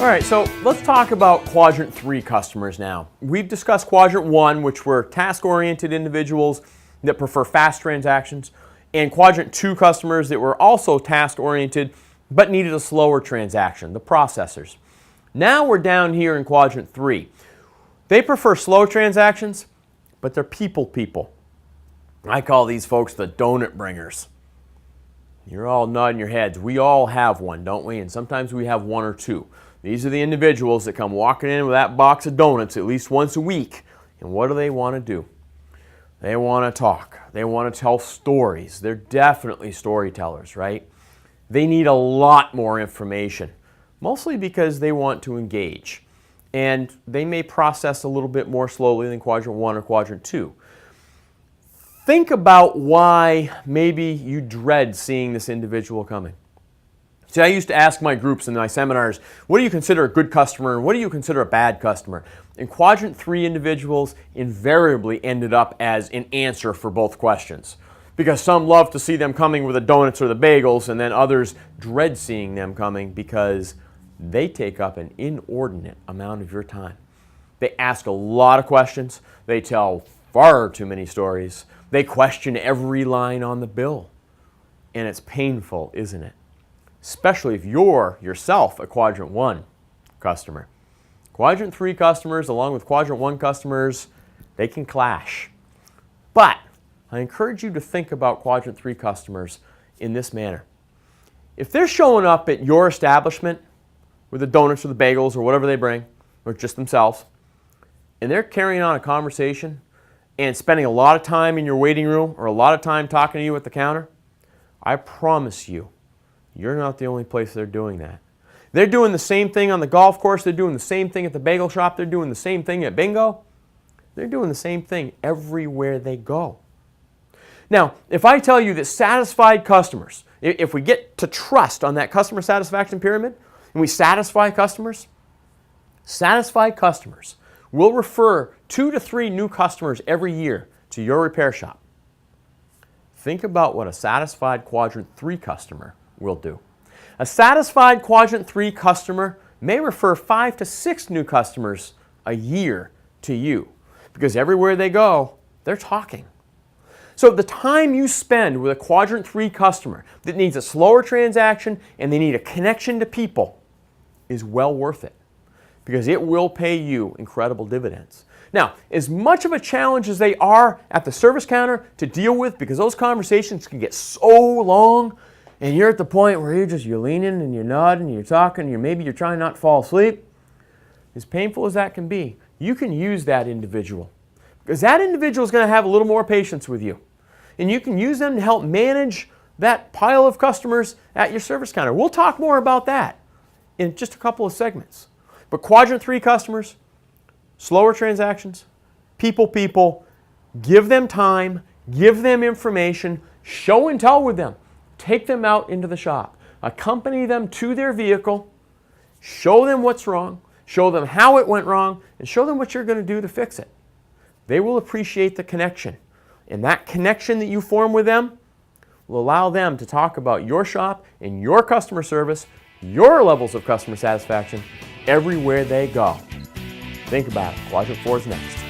All right, so let's talk about Quadrant 3 customers now. We've discussed Quadrant 1, which were task-oriented individuals that prefer fast transactions, and Quadrant 2 customers that were also task-oriented but needed a slower transaction, the processors. Now we're down here in Quadrant 3. They prefer slow transactions, but they're people. I call these folks the donut bringers. You're all nodding your heads. We all have one, don't we? And sometimes we have one or two. These are the individuals that come walking in with that box of donuts at least once a week. And what do they want to do? They want to talk. They want to tell stories. They're definitely storytellers, right? They need a lot more information, mostly because they want to engage. And they may process a little bit more slowly than Quadrant 1 or Quadrant 2. Think about why maybe you dread seeing this individual coming. See, I used to ask my groups in my seminars, what do you consider a good customer and what do you consider a bad customer? And Quadrant 3 individuals invariably ended up as an answer for both questions. Because some love to see them coming with the donuts or the bagels, and then others dread seeing them coming because they take up an inordinate amount of your time. They ask a lot of questions. They tell far too many stories. They question every line on the bill. And it's painful, isn't it? Especially if you're yourself a Quadrant 1 customer. Quadrant 3 customers, along with Quadrant 1 customers, they can clash. But I encourage you to think about Quadrant 3 customers in this manner. If they're showing up at your establishment with the donuts or the bagels or whatever they bring, or just themselves, and they're carrying on a conversation and spending a lot of time in your waiting room or a lot of time talking to you at the counter, I promise you, you're not the only place they're doing that. They're doing the same thing on the golf course. They're doing the same thing at the bagel shop. They're doing the same thing at bingo. They're doing the same thing everywhere they go. Now, if I tell you that satisfied customers, if we get to trust on that customer satisfaction pyramid and we satisfied customers will refer 2 to 3 new customers every year to your repair shop. Think about what a satisfied Quadrant 3 customer will do. A satisfied Quadrant 3 customer may refer 5 to 6 new customers a year to you because everywhere they go, they're talking. So the time you spend with a Quadrant 3 customer that needs a slower transaction and they need a connection to people is well worth it because it will pay you incredible dividends. Now, as much of a challenge as they are at the service counter to deal with because those conversations can get so long and you're at the point where you're leaning and you're nodding and you're talking and maybe you're trying not to fall asleep, as painful as that can be, you can use that individual because that individual is going to have a little more patience with you. And you can use them to help manage that pile of customers at your service counter. We'll talk more about that in just a couple of segments. But Quadrant 3 customers, slower transactions, people, give them time, give them information, show and tell with them. Take them out into the shop. Accompany them to their vehicle. Show them what's wrong. Show them how it went wrong. And show them what you're going to do to fix it. They will appreciate the connection. And that connection that you form with them will allow them to talk about your shop and your customer service, your levels of customer satisfaction, everywhere they go. Think about it. Quadrant 4 is next.